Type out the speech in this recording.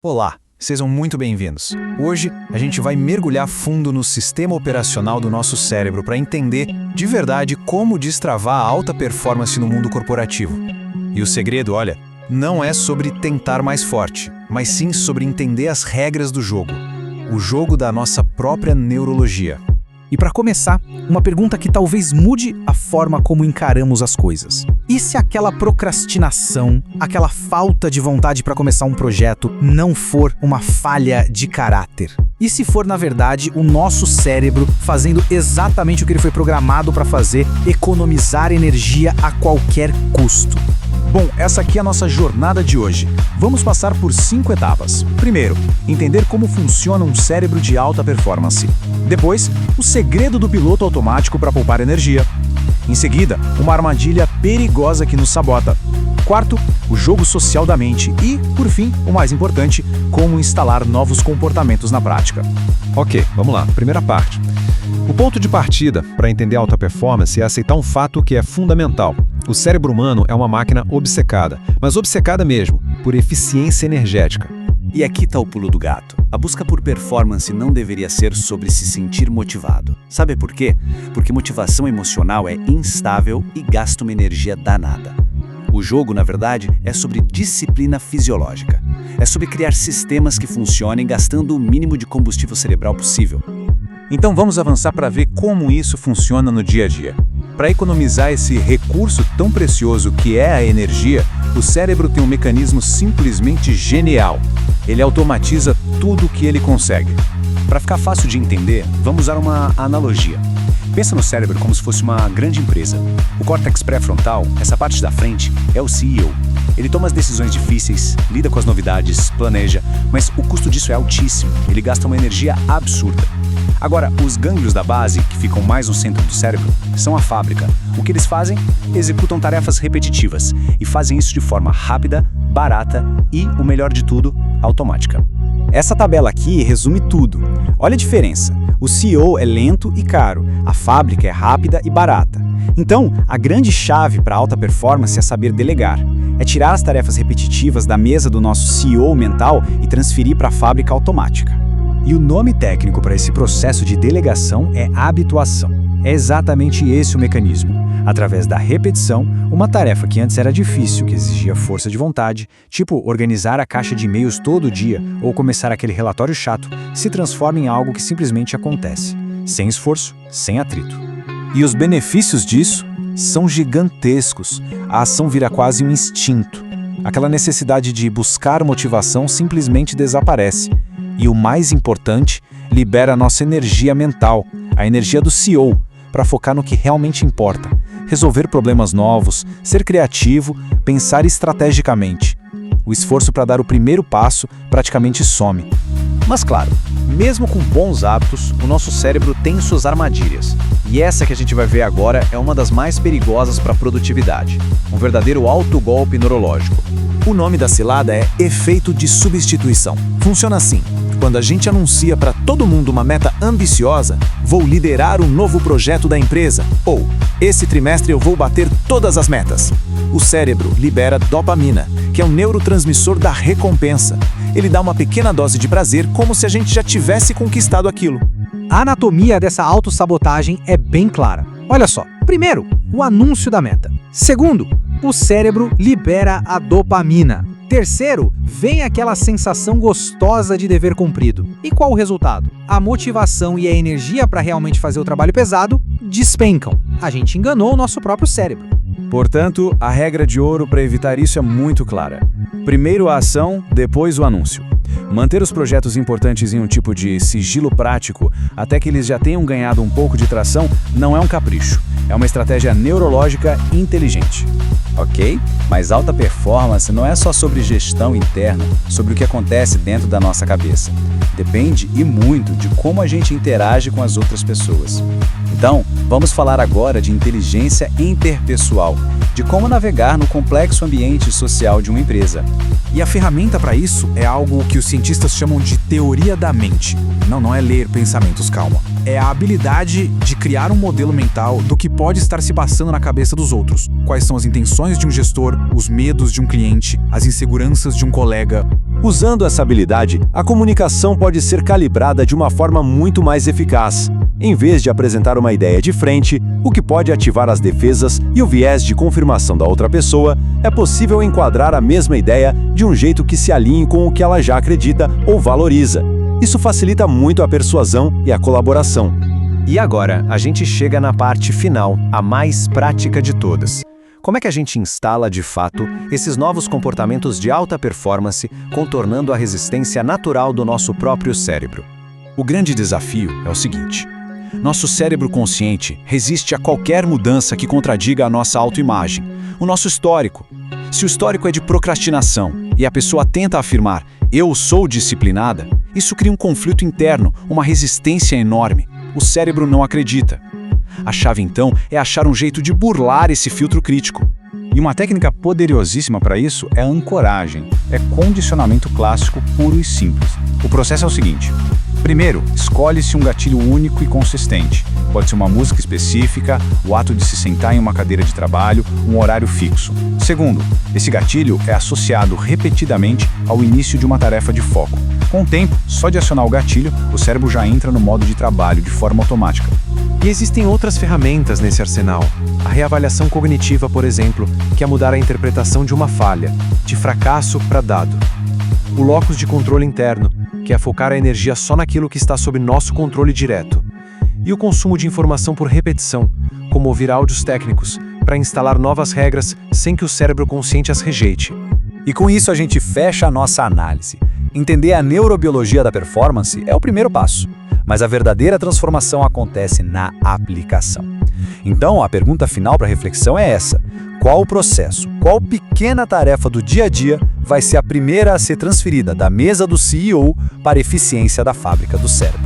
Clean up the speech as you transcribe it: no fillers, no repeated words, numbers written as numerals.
Olá, sejam muito bem-vindos. Hoje a gente vai mergulhar fundo no sistema operacional do nosso cérebro para entender, de verdade, como destravar a alta performance no mundo corporativo. E o segredo, olha, não é sobre tentar mais forte, mas sim sobre entender as regras do jogo. O jogo da nossa própria neurologia. E para começar, uma pergunta que talvez mude a forma como encaramos as coisas. E se aquela procrastinação, aquela falta de vontade para começar um projeto não for uma falha de caráter? E se for, na verdade, o nosso cérebro fazendo exatamente o que ele foi programado para fazer, economizar energia a qualquer custo? Bom, essa aqui é a nossa jornada de hoje. Vamos passar por 5 etapas. Primeiro, entender como funciona um cérebro de alta performance. Depois, o segredo do piloto automático para poupar energia. Em seguida, uma armadilha perigosa que nos sabota. Quarto, o jogo social da mente. E, por fim, o mais importante, como instalar novos comportamentos na prática. Ok, vamos lá. Primeira parte. O ponto de partida para entender a alta performance é aceitar um fato que é fundamental. O cérebro humano é uma máquina obcecada, mas obcecada mesmo, por eficiência energética. E aqui está o pulo do gato. A busca por performance não deveria ser sobre se sentir motivado. Sabe por quê? Porque motivação emocional é instável e gasta uma energia danada. O jogo, na verdade, é sobre disciplina fisiológica. É sobre criar sistemas que funcionem gastando o mínimo de combustível cerebral possível. Então vamos avançar para ver como isso funciona no dia a dia. Para economizar esse recurso tão precioso que é a energia, o cérebro tem um mecanismo simplesmente genial. Ele automatiza tudo o que ele consegue. Para ficar fácil de entender, vamos usar uma analogia. Pensa no cérebro como se fosse uma grande empresa. O córtex pré-frontal, essa parte da frente, é o CEO. Ele toma as decisões difíceis, lida com as novidades, planeja, mas o custo disso é altíssimo. Ele gasta uma energia absurda. Agora, os gânglios da base, que ficam mais no centro do cérebro, são a fábrica. O que eles fazem? Executam tarefas repetitivas e fazem isso de forma rápida, barata e, o melhor de tudo, automática. Essa tabela aqui resume tudo. Olha a diferença. O CEO é lento e caro, a fábrica é rápida e barata. Então, a grande chave para alta performance é saber delegar. É tirar as tarefas repetitivas da mesa do nosso CEO mental e transferir para a fábrica automática. E o nome técnico para esse processo de delegação é habituação. É exatamente esse o mecanismo. Através da repetição, uma tarefa que antes era difícil, que exigia força de vontade, tipo organizar a caixa de e-mails todo dia ou começar aquele relatório chato, se transforma em algo que simplesmente acontece, sem esforço, sem atrito. E os benefícios disso são gigantescos. A ação vira quase um instinto. Aquela necessidade de buscar motivação simplesmente desaparece. E o mais importante, libera a nossa energia mental, a energia do CEO, para focar no que realmente importa. Resolver problemas novos, ser criativo, pensar estrategicamente. O esforço para dar o primeiro passo praticamente some. Mas claro, mesmo com bons hábitos, o nosso cérebro tem suas armadilhas. E essa que a gente vai ver agora é uma das mais perigosas para a produtividade. Um verdadeiro autogolpe neurológico. O nome da cilada é efeito de substituição. Funciona assim. Quando a gente anuncia para todo mundo uma meta ambiciosa, vou liderar um novo projeto da empresa, ou esse trimestre eu vou bater todas as metas. O cérebro libera dopamina, que é um neurotransmissor da recompensa. Ele dá uma pequena dose de prazer como se a gente já tivesse conquistado aquilo. A anatomia dessa autossabotagem é bem clara. Olha só, primeiro, o anúncio da meta. Segundo, o cérebro libera a dopamina. Terceiro, vem aquela sensação gostosa de dever cumprido. E qual o resultado? A motivação e a energia para realmente fazer o trabalho pesado despencam. A gente enganou o nosso próprio cérebro. Portanto, a regra de ouro para evitar isso é muito clara. Primeiro a ação, depois o anúncio. Manter os projetos importantes em um tipo de sigilo prático até que eles já tenham ganhado um pouco de tração não é um capricho. É uma estratégia neurológica inteligente. Ok? Mas alta performance não é só sobre gestão interna, sobre o que acontece dentro da nossa cabeça. Depende e muito de como a gente interage com as outras pessoas. Então, vamos falar agora de inteligência interpessoal, de como navegar no complexo ambiente social de uma empresa. E a ferramenta para isso é algo que os cientistas chamam de teoria da mente. Não é ler pensamentos, calma. É a habilidade de criar um modelo mental do que pode estar se passando na cabeça dos outros. Quais são as intenções de um gestor, os medos de um cliente, as inseguranças de um colega. Usando essa habilidade, a comunicação pode ser calibrada de uma forma muito mais eficaz. Em vez de apresentar uma ideia de frente, o que pode ativar as defesas e o viés de confirmação da outra pessoa, é possível enquadrar a mesma ideia de um jeito que se alinhe com o que ela já acredita ou valoriza. Isso facilita muito a persuasão e a colaboração. E agora, a gente chega na parte final, a mais prática de todas. Como é que a gente instala, de fato, esses novos comportamentos de alta performance, contornando a resistência natural do nosso próprio cérebro? O grande desafio é o seguinte: nosso cérebro consciente resiste a qualquer mudança que contradiga a nossa autoimagem, o nosso histórico. Se o histórico é de procrastinação e a pessoa tenta afirmar "eu sou disciplinada", isso cria um conflito interno, uma resistência enorme. O cérebro não acredita. A chave, então, é achar um jeito de burlar esse filtro crítico. E uma técnica poderosíssima para isso é a ancoragem. É condicionamento clássico puro e simples. O processo é o seguinte: primeiro, escolhe-se um gatilho único e consistente. Pode ser uma música específica, o ato de se sentar em uma cadeira de trabalho, um horário fixo. Segundo, esse gatilho é associado repetidamente ao início de uma tarefa de foco. Com o tempo, só de acionar o gatilho, o cérebro já entra no modo de trabalho de forma automática. E existem outras ferramentas nesse arsenal. A reavaliação cognitiva, por exemplo, que é mudar a interpretação de uma falha, de fracasso para dado. O locus de controle interno, que é focar a energia só naquilo que está sob nosso controle direto. E o consumo de informação por repetição, como ouvir áudios técnicos, para instalar novas regras sem que o cérebro consciente as rejeite. E com isso a gente fecha a nossa análise. Entender a neurobiologia da performance é o primeiro passo, mas a verdadeira transformação acontece na aplicação. Então, a pergunta final para reflexão é essa: qual processo, qual pequena tarefa do dia a dia vai ser a primeira a ser transferida da mesa do CEO para a eficiência da fábrica do cérebro?